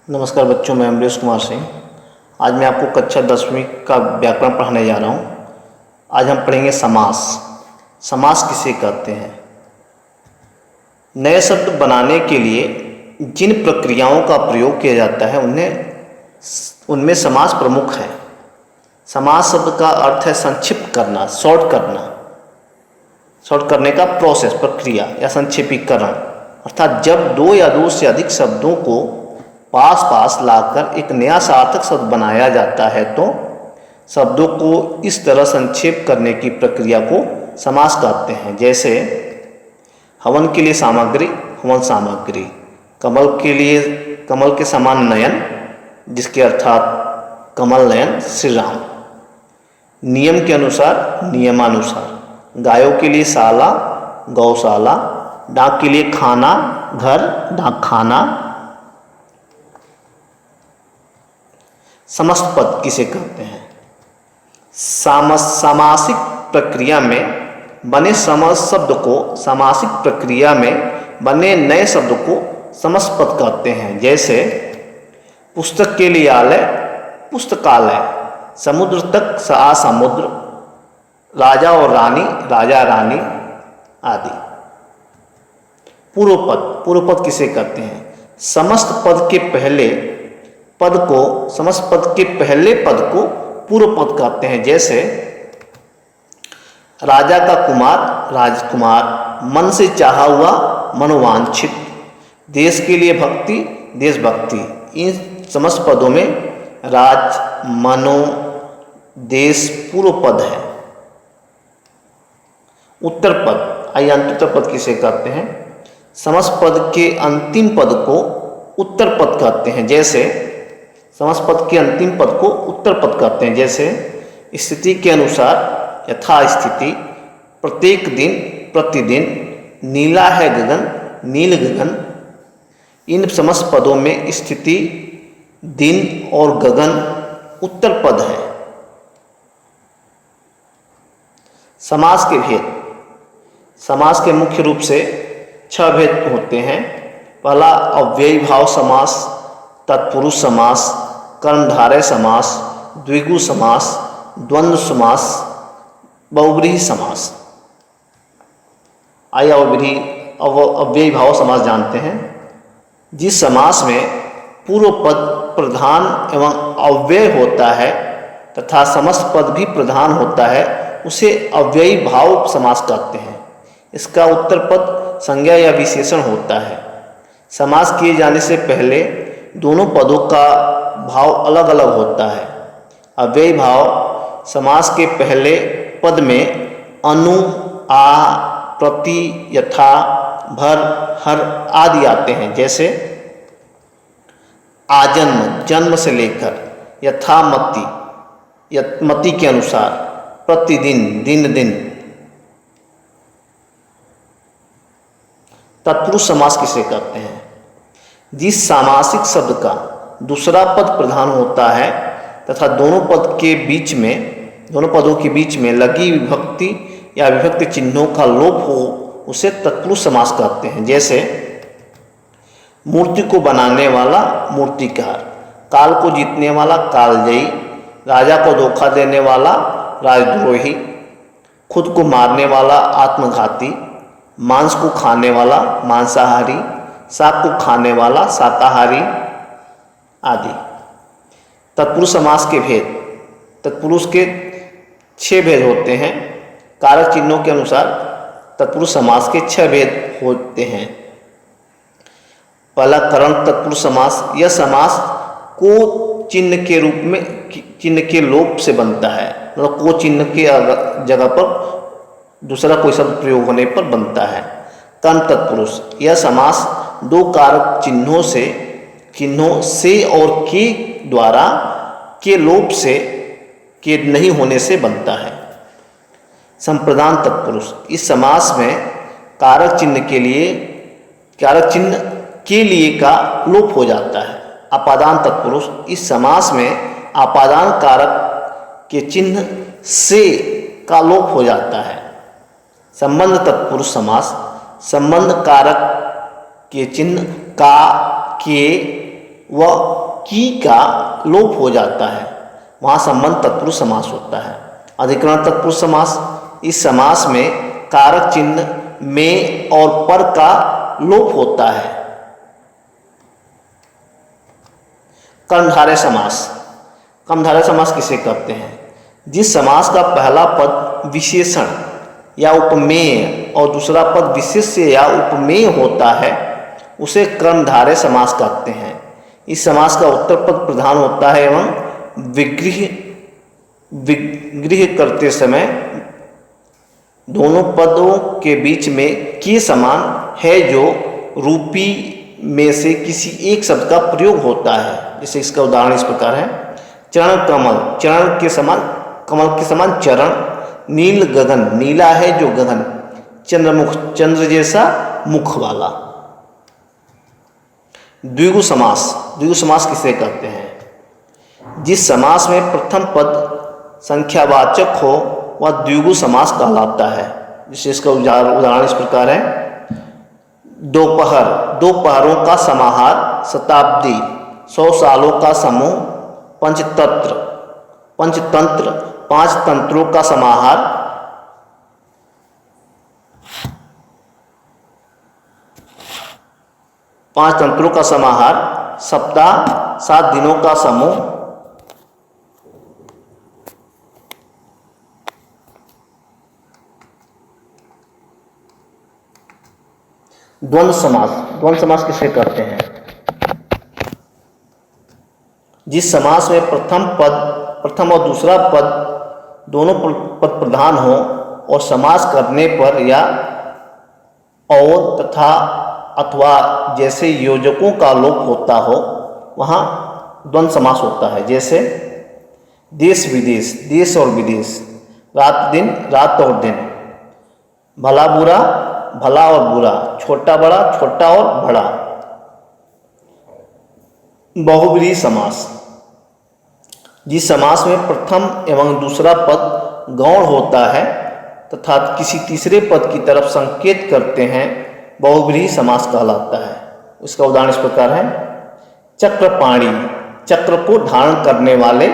नमस्कार बच्चों, मैं अमरीश कुमार सिंह। आज मैं आपको कक्षा 10वीं का व्याकरण पढ़ाने जा रहा हूँ। आज हम पढ़ेंगे समास। समास किसे कहते हैं? नए शब्द बनाने के लिए जिन प्रक्रियाओं का प्रयोग किया जाता है उनमें समास प्रमुख है। समास शब्द का अर्थ है संक्षिप्त करना, शॉर्ट करने का प्रोसेस, प्रक्रिया या संक्षेपीकरण। अर्थात जब दो या दो से अधिक शब्दों को पास पास लाकर एक नया सार्थक शब्द बनाया जाता है तो शब्दों को इस तरह संक्षेप करने की प्रक्रिया को समास कहते हैं। जैसे हवन के लिए सामग्री, हवन सामग्री। कमल के समान नयन, जिसके अर्थात कमल नयन श्री राम। नियम के अनुसार, नियमानुसार। गायों के लिए शाला, गौशाला। डाक के लिए खाना, घर, डाक खाना। समस्त पद किसे कहते हैं? सामासिक प्रक्रिया में बने समस्त शब्द को, सामासिक प्रक्रिया में बने नए शब्द को समस्त पद कहते हैं। जैसे पुस्तक के लिए आलय, पुस्तकालय। समुद्र तक, समुद्र। राजा और रानी, राजा रानी आदि। पूर्व पद किसे कहते हैं? समस्त पद के पहले पद को पूर्व पद कहते हैं। जैसे राजा का कुमार, राजकुमार। मन से चाहा हुआ, मनोवांछित। देश के लिए भक्ति, देशभक्ति। इन समस्त पदों में राज, मनो, देश पूर्व पद है। उत्तर पद, आइए उत्तर पद किसे कहते हैं? समस्त पद के अंतिम पद को उत्तर पद कहते हैं। जैसे समस्त पद के अंतिम पद को उत्तर पद कहते हैं। जैसे स्थिति के अनुसार, यथास्थिति। प्रत्येक दिन, प्रतिदिन। नीला है गगन, नील गगन। इन समस्त पदों में स्थिति, दिन और गगन उत्तर पद है। समास के भेद। समास के मुख्य रूप से 6 भेद होते हैं। पहला अव्ययी भाव समास, तत्पुरुष समास, कर्मधारय समास, द्विगु समास, द्वंद्व समास, बहुव्रीहि समास। आइए अव्ययी भाव समास जानते हैं। जिस समास में पूर्व पद प्रधान एवं अव्यय होता है तथा समस्त पद भी प्रधान होता है, उसे अव्ययी भाव समास कहते हैं। इसका उत्तर पद संज्ञा या विशेषण होता है। समास किए जाने से पहले दोनों पदों का भाव अलग अलग होता है। अव्ययी भाव समास के पहले पद में अनु, आ, प्रति, यथा, भर, हर आदि आते हैं। जैसे आजन्म, जन्म से लेकर। यथामति, मति के अनुसार। प्रतिदिन, दिन दिन। तत्पुरुष समास किसे कहते हैं? जिस सामासिक शब्द का दूसरा पद प्रधान होता है तथा दोनों पदों के बीच में लगी विभक्ति या विभक्ति चिन्हों का लोप हो, उसे तत्पुरुष समास कहते हैं। जैसे मूर्ति को बनाने वाला, मूर्तिकार। काल को जीतने वाला, कालजयी। राजा को धोखा देने वाला, राजद्रोही। खुद को मारने वाला, आत्मघाती। मांस को खाने वाला, मांसाहारी। शाक को खाने वाला, शाकाहारी आदि। तत्पुरुष समास के भेद। तत्पुरुष के 6 भेद होते हैं। कारक चिन्हों के अनुसार तत्पुरुष समास के 6 भेद होते हैं। पहला करण तत्पुरुष समास। यह समास को चिन्ह के रूप में, चिन्ह के लोप से बनता है। मतलब को चिन्ह के जगह पर दूसरा कोई शब्द प्रयोग होने पर बनता है। कर्म तत्पुरुष। यह समास 2 कारक चिन्हों से और के द्वारा के लोप से, के नहीं होने से बनता है। संप्रदान तत्पुरुष। इस समास में कारक चिन्ह के लिए का लोप हो जाता है। अपादान तत्पुरुष। इस समास में अपादान कारक के चिन्ह से का लोप हो जाता है। संबंध तत्पुरुष समास। संबंध कारक के चिन्ह का, के व की का लोप हो जाता है, वहाँ संबंध तत्पुरुष समास होता है। अधिकरण तत्पुरुष समास, इस समास में कारक चिन्ह में और पर का लोप होता है। कर्मधारय समास, कर्मधारय समास किसे कहते हैं? जिस समास का पहला पद विशेषण या उपमेय और दूसरा पद विशेष्य या उपमेय होता है उसे कर्मधारय समास कहते हैं। इस समास का उत्तर पद प्रधान होता है एवं विग्रह करते समय दोनों पदों के बीच में के समान है जो रूपी में से किसी एक शब्द का प्रयोग होता है। जैसे इसका उदाहरण इस प्रकार है, चरण कमल, चरण के समान, कमल के समान चरण। नील गगन, नीला है जो गगन। चंद्रमुख, चंद्र जैसा मुख वाला। द्विगु समास, द्विगु समास किसे कहते हैं? जिस समास में प्रथम पद संख्यावाचक हो वह द्विगु समास कहलाता है। जिससे इसका उदाहरण इस प्रकार है, दोपहर, दो पहरों का समाहार। शताब्दी, 100 सालों का समूह। पंचतंत्र, पंचतंत्र, 5 तंत्रों का समाहार। पांच तंत्रों का समाहार। सप्ताह, 7 दिनों का समूह। द्वंद्व समास, द्वंद्व समास किसे कहते हैं? जिस समास में प्रथम और दूसरा पद दोनों पद प्रधान हो और समास करने पर या और तथा अथवा जैसे योजकों का लोप होता हो वहाँ द्वंद्व समास होता है। जैसे देश विदेश, देश और विदेश। रात दिन, रात और दिन। भला बुरा, भला और बुरा। छोटा बड़ा, छोटा और बड़ा। बहुव्रीहि समास, जिस समास में प्रथम एवं दूसरा पद गौण होता है तथा किसी तीसरे पद की तरफ संकेत करते हैं बहुव्रीहि समास कहलाता है। इसका उदाहरण इस प्रकार है, चक्रपाणि, चक्र को धारण करने वाले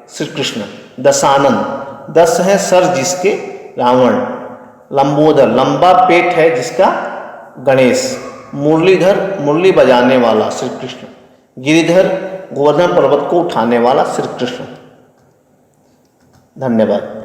श्री कृष्ण। दशानन, 10 है सर जिसके रावण। लंबोदर, लंबा पेट है जिसका गणेश। मुरलीधर, मुरली बजाने वाला श्री कृष्ण। गिरिधर, गोवर्धन पर्वत को उठाने वाला श्री कृष्ण। धन्यवाद।